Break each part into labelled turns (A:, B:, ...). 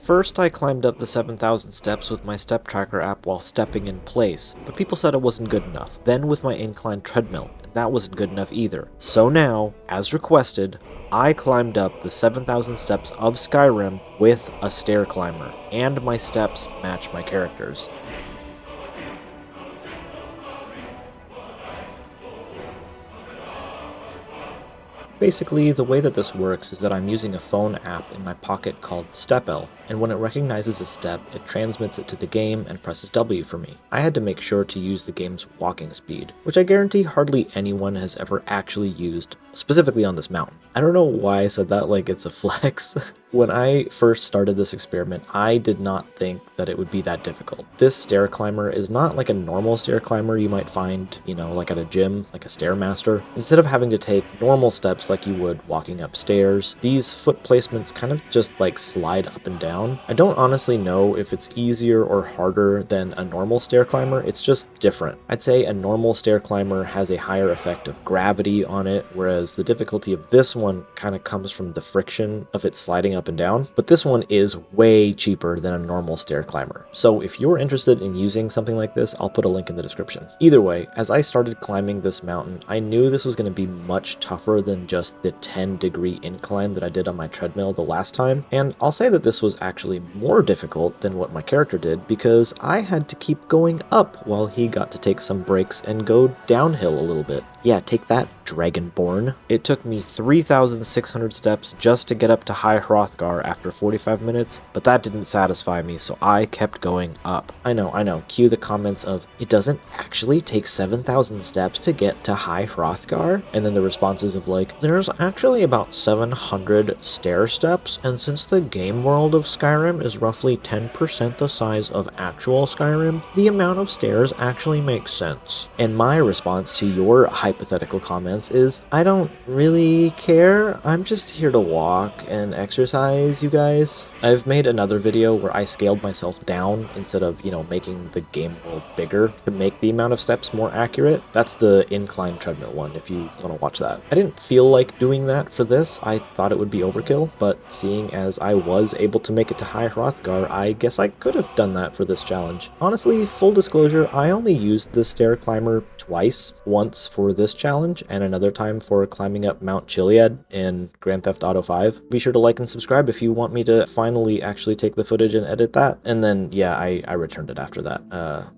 A: first I climbed up the 7,000 steps with my step tracker app while stepping in place, but people said it wasn't good enough. Then with my incline treadmill, and that wasn't good enough either. So now, as requested, I climbed up the 7,000 steps of Skyrim with a stair climber, and my steps match my characters. Basically, the way that this works is that I'm using a phone app in my pocket called Stepl, and when it recognizes a step, it transmits it to the game and presses W for me. I had to make sure to use the game's walking speed, which I guarantee hardly anyone has ever actually used, specifically on this mountain. I don't know why I said that like it's a flex. When I first started this experiment, I did not think that it would be that difficult. This stair climber is not like a normal stair climber you might find, like at a gym, like a stairmaster. Instead of having to take normal steps like you would walking upstairs, these foot placements kind of just like slide up and down. I don't honestly know if it's easier or harder than a normal stair climber, it's just different. I'd say a normal stair climber has a higher effect of gravity on it, whereas the difficulty of this one kind of comes from the friction of it sliding up and down, but this one is way cheaper than a normal stair climber. So if you're interested in using something like this, I'll put a link in the description. Either way, as I started climbing this mountain, I knew this was going to be much tougher than just the 10-degree incline that I did on my treadmill the last time, and I'll say that this was actually more difficult than what my character did because I had to keep going up while he got to take some breaks and go downhill a little bit. Yeah, take that, Dragonborn. It took me 3,600 steps just to get up to High Hrothgar after 45 minutes, but that didn't satisfy me, so I kept going up. I know, cue the comments of, it doesn't actually take 7,000 steps to get to High Hrothgar? And then the responses of like, there's actually about 700 stair steps, and since the game world of Skyrim is roughly 10% the size of actual Skyrim, the amount of stairs actually makes sense. And my response to your hypothetical comments is, I don't really care, I'm just here to walk and exercise, you guys. I've made another video where I scaled myself down instead of, making the game world bigger to make the amount of steps more accurate. That's the incline treadmill one if you want to watch that. I didn't feel like doing that for this, I thought it would be overkill, but seeing as I was able to make it to High Hrothgar, I guess I could have done that for this challenge. Honestly, full disclosure, I only used the stair climber twice, once for this challenge and another time for climbing up Mount Chiliad in Grand Theft Auto 5. Be sure to like and subscribe if you want me to finally actually take the footage and edit that. And then, yeah, I returned it after that.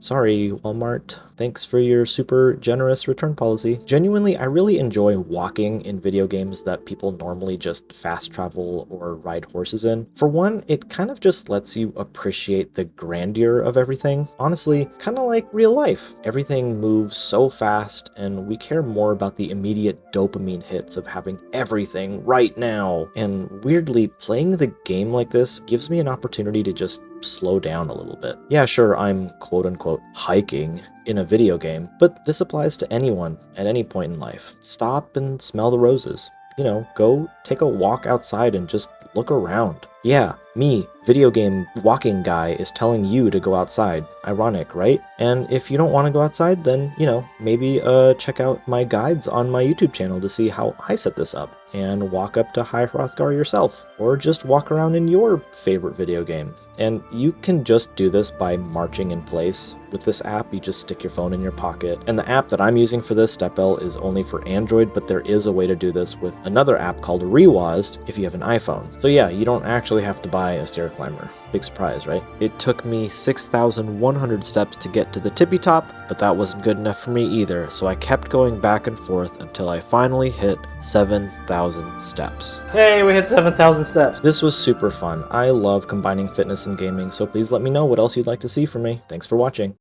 A: Sorry, Walmart. Thanks for your super generous return policy. Genuinely, I really enjoy walking in video games that people normally just fast travel or ride horses in. For one, it kind of just lets you appreciate the grandeur of everything. Honestly, kind of like real life. Everything moves so fast, and we care more about the immediate dopamine hits of having everything right now. And weirdly, playing the game like this gives me an opportunity to just slow down a little bit. Yeah, sure, I'm quote-unquote hiking in a video game, but this applies to anyone at any point in life. Stop and smell the roses. Go take a walk outside and just look around. Yeah, me, video game walking guy, is telling you to go outside. Ironic, right? And if you don't want to go outside, then, maybe check out my guides on my YouTube channel to see how I set this up, and walk up to High Hrothgar yourself, or just walk around in your favorite video game. And you can just do this by marching in place. With this app, you just stick your phone in your pocket. And the app that I'm using for this, Stepl, is only for Android, but there is a way to do this with another app called reWASD if you have an iPhone. So yeah, you don't actually have to buy a stair climber. Big surprise, right? It took me 6,100 steps to get to the tippy top, but that wasn't good enough for me either, so I kept going back and forth until I finally hit 7,000 steps. Hey, we hit 7,000 steps! This was super fun. I love combining fitness and gaming, so please let me know what else you'd like to see from me. Thanks for watching.